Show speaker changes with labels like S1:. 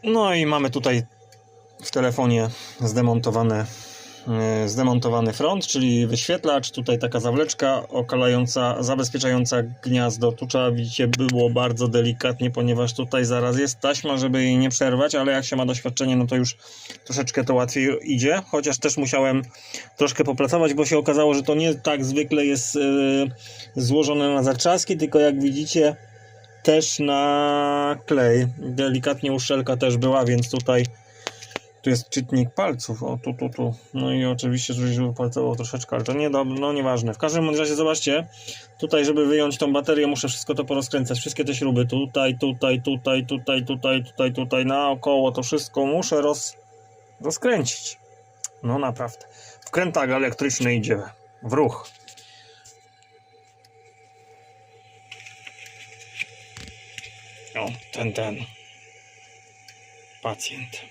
S1: No i mamy tutaj w telefonie zdemontowany front, czyli wyświetlacz, tutaj taka zawleczka okalająca, zabezpieczająca gniazdo. Tu trzeba, widzicie, było bardzo delikatnie, ponieważ tutaj zaraz jest taśma, żeby jej nie przerwać, ale jak się ma doświadczenie, no to już troszeczkę to łatwiej idzie, chociaż też musiałem troszkę popracować, bo się okazało, że to nie tak zwykle jest złożone na zatrzaski, tylko jak widzicie też na klej. Delikatnie uszczelka też była, więc tutaj tu jest czytnik palców, o tu. No i oczywiście coś wypalcowało troszeczkę, ale to nie, no nieważne. W każdym razie zobaczcie, tutaj żeby wyjąć tą baterię muszę wszystko to porozkręcać, wszystkie te śruby, tutaj, naokoło to wszystko muszę rozkręcić. No naprawdę. Wkrętak elektryczny idzie w ruch. O, ten pacjent.